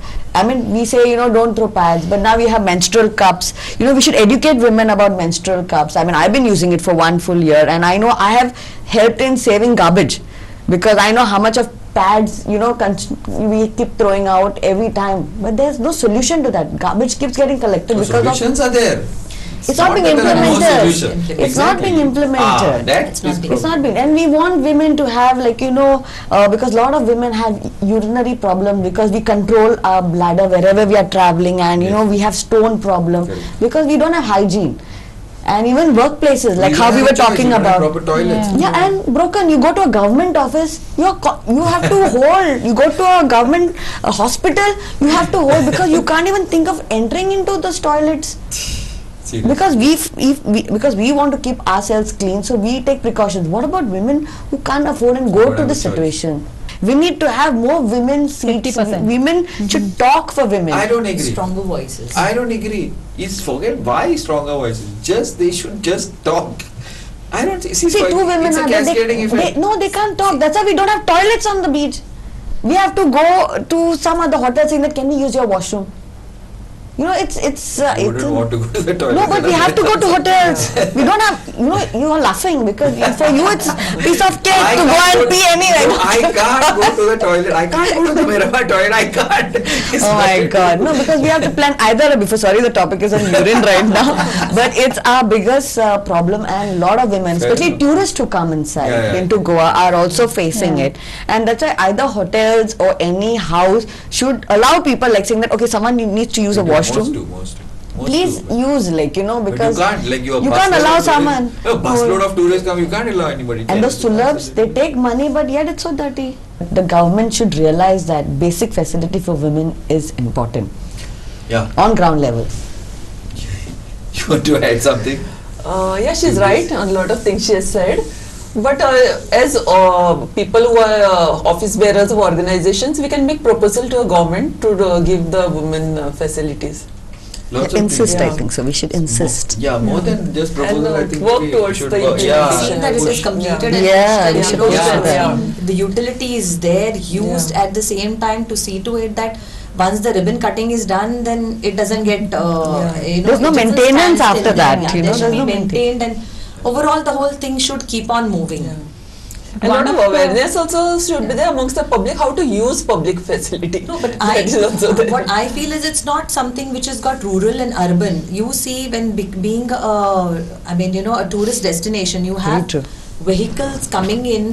We say, don't throw pads, but now we have menstrual cups. We should educate women about menstrual cups. I've been using it for 1 full year, and I know I have helped in saving garbage, because I know how much of pads, we keep throwing out every time. But there's no solution to that. Garbage keeps getting collected because solutions are there. It's not being implemented. It's not being implemented. It's not being, and we want women to have because a lot of women have urinary problem, because we control our bladder wherever we are traveling, and we have stone problem because we don't have hygiene. And even workplaces, like how we were talking about. Proper toilets. Yeah, and broken. You go to a government office, you have to hold. You go to a government hospital, you have to hold, because you can't even think of entering into those toilets. Because we want to keep ourselves clean, so we take precautions. What about women who can't afford and go to the situation? We need to have more women seats. 50%. Women should talk for women. I don't agree. Stronger voices. I don't agree. Forget why stronger voices. They should just talk. I don't see. See, two women it's a are cascading effect. they can't talk. That's why we don't have toilets on the beach. We have to go to some other hotel saying that, can we use your washroom? It's You wouldn't want to go to the toilet. No, but we have to go to hotels. We don't have, you are laughing because for you it's piece of cake to go and pee anyway. No, I can't go to the toilet. I can't go to the Miramar toilet. I can't. Oh my God. No, because we have to plan either before. Sorry, the topic is on urine right now. But it's our biggest problem, and a lot of women, especially tourists who come inside into Goa, are also facing it. And that's why either hotels or any house should allow people, like saying that, okay, someone needs to use a washroom. Most Please use, because but you you can't allow someone. A busload of tourists come, you can't allow anybody. And those sulabs, they take money, but yet it's so dirty. The government should realize that basic facility for women is important. Yeah. On ground level. You want to add something? She's right on a lot of things she has said. But as people who are office bearers of organizations, we can make proposal to a government to give the women facilities. Lots of Insist, things. I think so. We should insist. More than just proposal. And, I think work we towards should the work. implementation. That it is push. completed Yeah, and we you should know, push for that. the utility is there used at the same time to see to it that once the ribbon cutting is done, then it doesn't get There's no it doesn't maintenance stand after still. that, Yeah, you know, there should there's be no maintained, and overall the whole thing should keep on moving. A lot of awareness also should be there amongst the public how to use public facility. No, but That is also there. what I feel is it's not something which has got rural and urban. You see, when being a tourist destination, you have true. vehicles coming in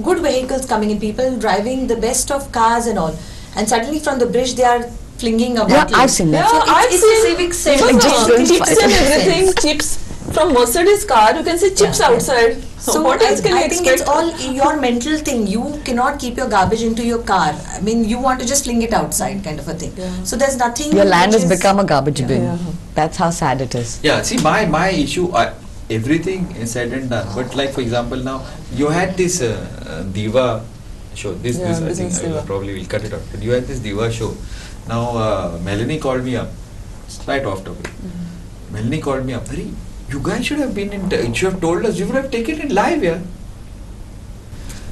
good vehicles coming in, people driving the best of cars and all, and suddenly from the bridge they are flinging a Yeah, bottle. I've seen that. So I've it's seen a civic sense. even Just chips and sense. everything, chips from Mercedes car, you can see chips outside. So what else can I you think expect? it's all your mental thing. You cannot keep your garbage into your car. I mean, you want to just fling it outside, kind of a thing. So there's nothing. Your land which has is- become a garbage bin. Yeah. That's how sad it is. Yeah, see, my issue everything is said and done. But like for example, now you had this Diva show. This I think Business I Diva. probably will cut it out. But you had this Diva show. Now Melanie called me up. Slight off topic. Melanie called me up. Hari, you guys should have been in. You should have told us. You would have taken it live, yeah.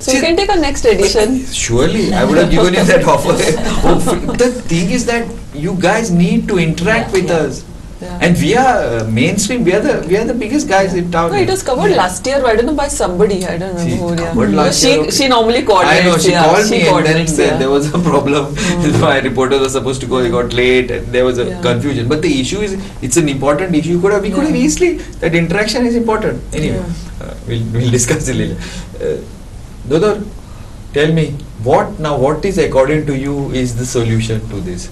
So you can take a next edition. Surely, I would have given you that offer. The thing is that you guys need to interact with us, Yeah. and we are mainstream. We are the biggest guys in town. No, it was covered last year. I don't know by somebody. I don't She remember who. Yeah. covered last year, okay. She normally coordinates. I know, she yeah, called me and then coordinates, said yeah. there was a problem. My reporters were supposed to go, they got late and there was a Yeah. confusion. But the issue is, it's an important issue. We could have Yeah. easily, that interaction is important. Anyway, we'll discuss it later. Dodar, tell me, what is according to you is the solution to this?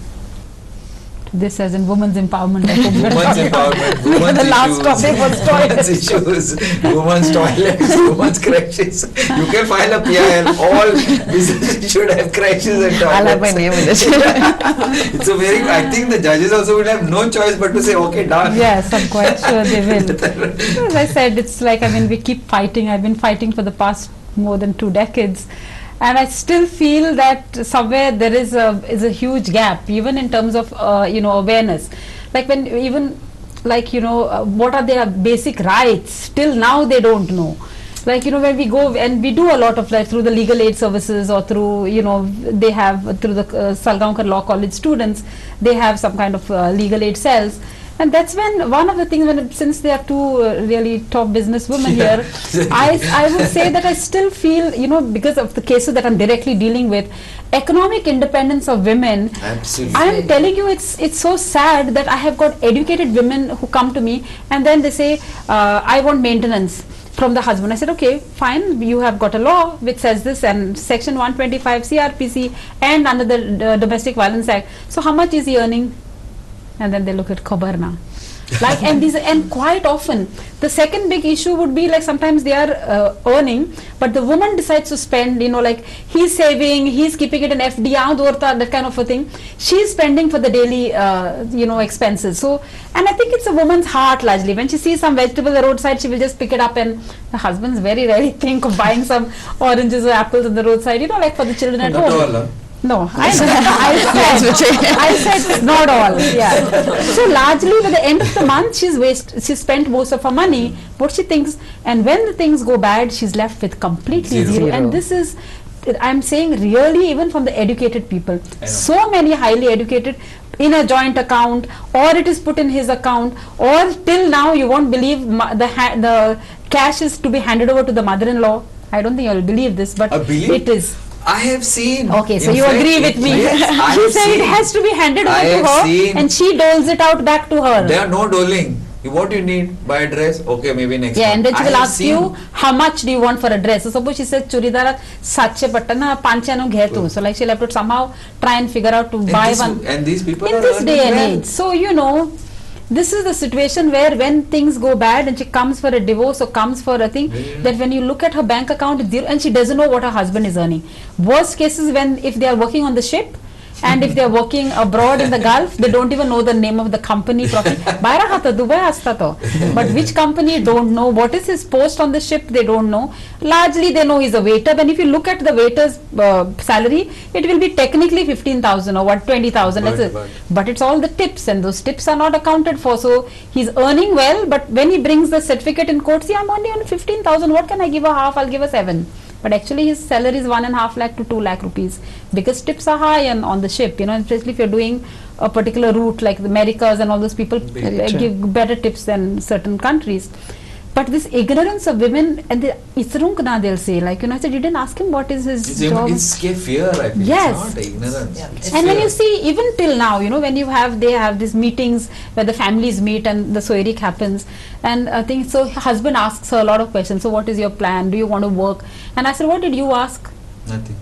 This as in women's empowerment. I hope we're Women's talking about. empowerment, women's The last issues, topic was women's toilets. issues, women's toilets, women's crashes. You can file a PIL. All businesses should have crashes and toilets. I'll have my name in it. It's a very. I think the judges also will have no choice but to say, okay, done. Yes, I'm quite sure they will. As I said, it's like, I mean, we keep fighting. I've been fighting for the past more than 2 decades. And I still feel that somewhere there is a huge gap, even in terms of awareness. Like when even what are their basic rights? Till now they don't know. Like when we go and we do a lot of through the legal aid services or through they have through the Salgaonkar Law College students, they have some kind of legal aid cells. And that's when one of the things, since they are two really top business women here, I would say that I still feel, because of the cases that I'm directly dealing with, economic independence of women. Absolutely. I am telling you, it's so sad that I have got educated women who come to me and then they say, I want maintenance from the husband. I said, okay, fine, you have got a law which says this and section 125 CRPC and under the Domestic Violence Act. So how much is he earning? And then they look at Khabar. Like and quite often the second big issue would be like sometimes they are earning, but the woman decides to spend, like he's saving, he's keeping it in FD, that kind of a thing. She's spending for the daily expenses. So, and I think it's a woman's heart largely. When she sees some vegetable on the roadside, she will just pick it up, and the husbands very rarely think of buying some oranges or apples on the roadside, like for the children at home. No, I said not all. Yeah. So largely, by the end of the month, she spent most of her money. What she thinks, and when the things go bad, she's left with completely zero. And this is, I'm saying, really, even from the educated people. So many highly educated in a joint account, or it is put in his account, or till now you won't believe the cash is to be handed over to the mother-in-law. I don't think you'll believe this, but it is. I have seen. Okay, so you agree with me. Yes, She said it has to be handed over to her and she doles it out back to her. There are no doling. What do you need? Buy a dress? Okay, maybe next month. And then she will ask you, how much do you want for a dress? So suppose she says, churidar 700 pattana, 500 ghe tu. So like she'll have to somehow try and figure out to buy one. And these people in are this day and well. age. So this is the situation where when things go bad and she comes for a divorce or comes for a thing, that when you look at her bank account, it's zero, and she doesn't know what her husband is earning. Worst cases if they are working on the ship, and if they are working abroad in the Gulf, they don't even know the name of the company properly. But which company, don't know. What is his post on the ship, they don't know. Largely they know he's a waiter, and if you look at the waiter's salary, it will be technically 15,000 or 20,000. But it's all the tips, and those tips are not accounted for. So he's earning well, but when he brings the certificate in court, see, I'm only on 15,000, what can I give a half? I'll give a 7. But actually his salary is 1.5 lakh to 2 lakh rupees, because tips are high on the ship, especially if you're doing a particular route like the Americas, and all those people give better tips than certain countries. But this ignorance of women, and they'll say, I said, you didn't ask him what is his job. It's fear, I think. Yes. It's not ignorance. Yeah, And when you see, even till now, when they have these meetings where the families meet and the soirik happens, and I think so husband asks her a lot of questions. So what is your plan? Do you want to work? And I said, what did you ask? Nothing.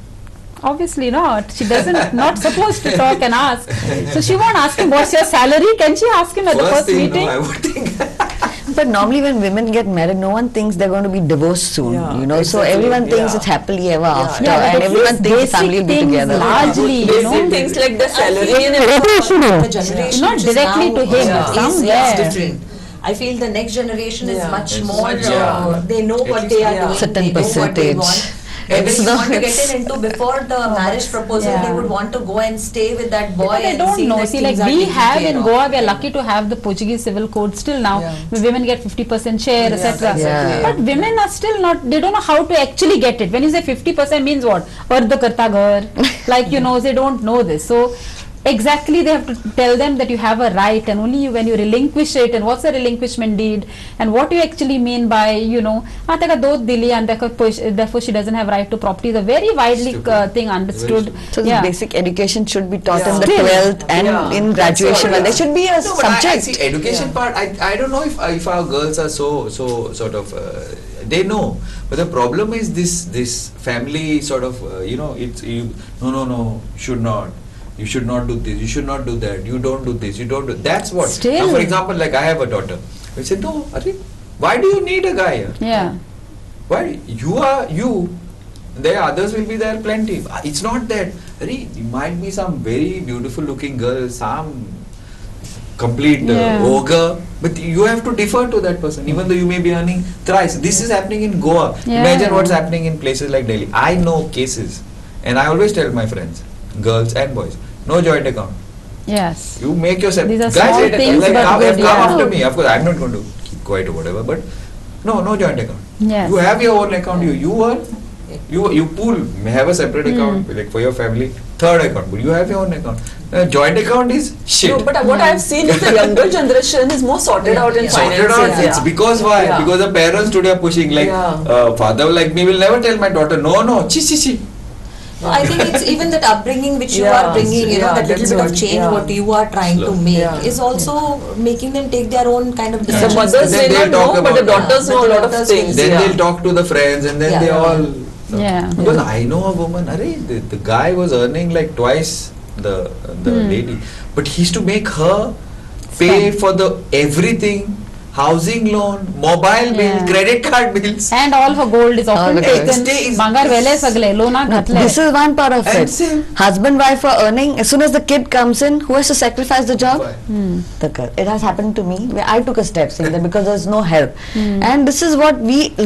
Obviously not. She not supposed to talk and ask. So she won't ask him, what's your salary? Can she ask him at the first meeting? No, I would think. But normally when women get married, no one thinks they're going to be divorced soon, so everyone thinks it's happily ever after, and everyone thinks the family will be together. Largely, Basic things like the salary and the generation not directly now, to him, is somewhere. different. I feel the next generation is Yeah. much It's more, much, yeah. they know At what least, they are yeah. doing, Certain they know what they percentage. want. But It's when you not- want to get it's- it into before the marriage proposal, Yeah. they would want to go and stay with that boy But they and don't see know. that See, like things are we taken have care in of. Goa, we are lucky to have the Portuguese civil code still now. Yeah. Where women get 50% share, Yeah, etc. exactly. But women are still not. They don't know how to actually get it. When you say 50% means what? Ardha karta ghar. Like they don't know this. So exactly, they have to tell them that you have a right, and only when you relinquish it, and what's a relinquishment deed, and what you actually mean by teka dot dili, and therefore she doesn't have right to property. The very widely Stupid. thing understood. Very So the basic education should be taught Yeah. in the Still. 12th and Yeah. in That's graduation. what, Well, yeah. there should be a No, but I subject. see education Yeah. part. I don't know if our girls are so sort of they know, but the problem is this family sort of it's no should not. You should not do this. You should not do that. You don't do this. You don't do. That's what. Still. Now, for example, like I have a daughter. I said, no, Arre, why do you need a guy here? Yeah. Why you are you? There others will be there plenty. It's not that. Arre, you might be some very beautiful looking girl, some complete Yeah. ogre, but you have to defer to that person, even though you may be earning thrice. This is happening in Goa. Yeah. Imagine what's happening in places like Delhi. I know cases, and I always tell my friends, girls and boys, no joint account. Yes. You make yourself. These are guys, small things, like, but come, good, come yeah. after me. Of course, I'm not going to keep quiet or whatever, but no joint account. Yes. You have your own account. You earn. You pool. Have a separate account like for your family. Third account, but you have your own account. Joint account is shit. No, but what I've seen is the younger generation is more sorted out in Yeah. Sorted finances. out. It's because why? Yeah. Because the parents today are pushing. Like Yeah. father like me will never tell my daughter no. Chi. I think it's even that upbringing which you Yeah. are bringing, Yeah, that little that's bit of what- change yeah. what you are trying Slow. to make Yeah. is also making them take their own kind of The decisions. mothers Then may they'll not talk know, but the about daughters that. know a But the lot of daughters things. Then yeah. they'll talk to the friends and then Yeah. they all. Yeah. Because I know a woman. The guy was earning like twice the lady, but he used to make her pay Spend. for the everything. Housing loan, mobile bill, Yeah. credit card bills. And all her gold is often All the taken. next day is- Bangar vele sagle, lona ghatle. This is one part of And it. same. Husband, wife are earning. As soon as the kid comes in, who has to sacrifice the job? Why? The girl. It has happened to me where I took a step saying that because there's no help. And this is what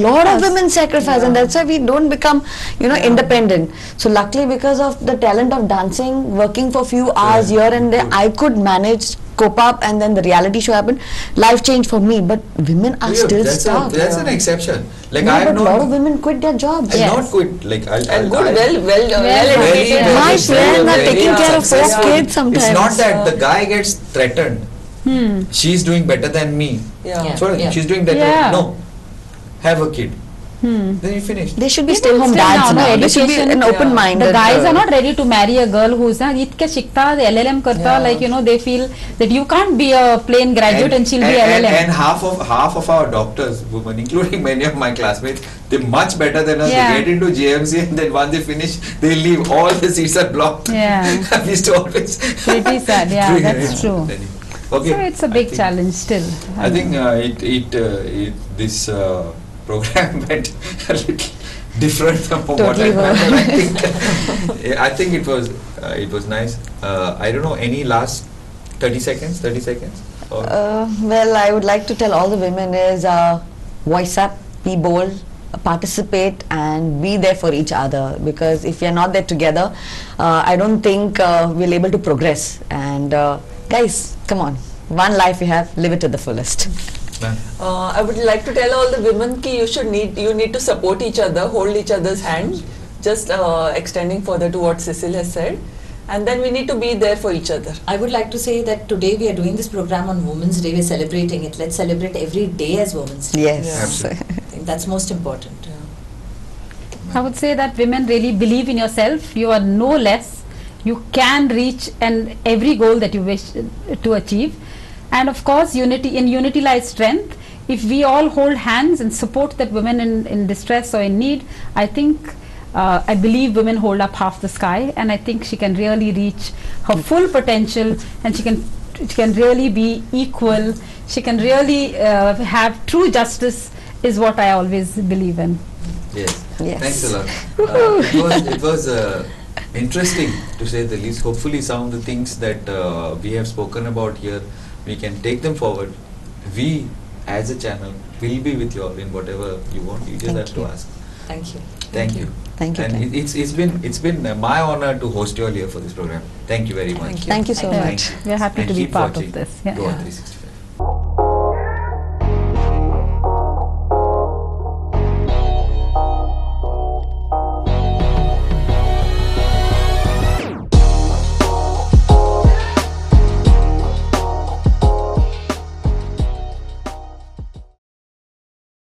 lot of women sacrifice, and that's why we don't become, independent. So luckily, because of the talent of dancing, working for few hours Yeah. here and there, I could manage, cope up, and then the reality show happened. Life changed for me, but women are Yeah, still that's stuck. that's an exception. Like No, I have but a lot of known. women quit their jobs. I'll Yes. not quit. Like I'll And good, I'll- well Very, educated. very, My very, friends are very taking care of 4 successful. kids sometimes. It's not that the guy gets threatened. She's doing better than me. Yeah. So Yeah. she's doing that. Yeah. No, have a kid. Then you finish. They should be Even stay-home still dads now, no, now. They should be education- an open mind. The guys are not ready to marry a girl who's itke shikta, LLM karta, Yeah. like they feel that you can't be a plain graduate and, she'll be LLM. And half of our doctors, women, including many of my classmates, they're much better than us. Yeah. They get into JMC and then once they finish, they leave. All the seats are blocked. Yeah. We used to always. Pretty sad, yeah, Doing that's it. true. Okay. So it's a I big think- challenge still. I think this program went a little different from what Totally I planned. I think it was nice. I don't know, any last 30 seconds? Or Well, I would like to tell all the women is voice up, be bold, participate, and be there for each other. Because if we are not there together, I don't think we'll able to progress. And guys, come on, one life you have, live it to the fullest. ma'am? I would like to tell all the women ki you need to support each other, hold each other's hand. Just extending further to what Cecil has said, and then we need to be there for each other. I would like to say that today we are doing this program on Women's Day. We're celebrating it. Let's celebrate every day as Women's Day. Yes. Yeah. Absolutely. I think that's most important. I would say that women really believe in yourself. You are no less. You can reach every goal that you wish to achieve. And of course, unity lies strength. If we all hold hands and support that women in distress or in need, I think, I believe women hold up half the sky, and I think she can really reach her full potential, and she can really be equal. She can really have true justice, is what I always believe in. Yes. Yes. Thanks a lot. It was interesting to say the least. Hopefully, some of the things that we have spoken about here, we can take them forward. We as a channel, will be with you all in whatever you want. You just Thank have to you. ask. Thank you. Thank you. Thank you. And Thank you. it's been my honor to host you all here for this program. Thank you very much. Thank you. Thank you so Thank you. much. Thank you. We are happy And to be keep part watching of this. Yeah. Goa Yeah. 360.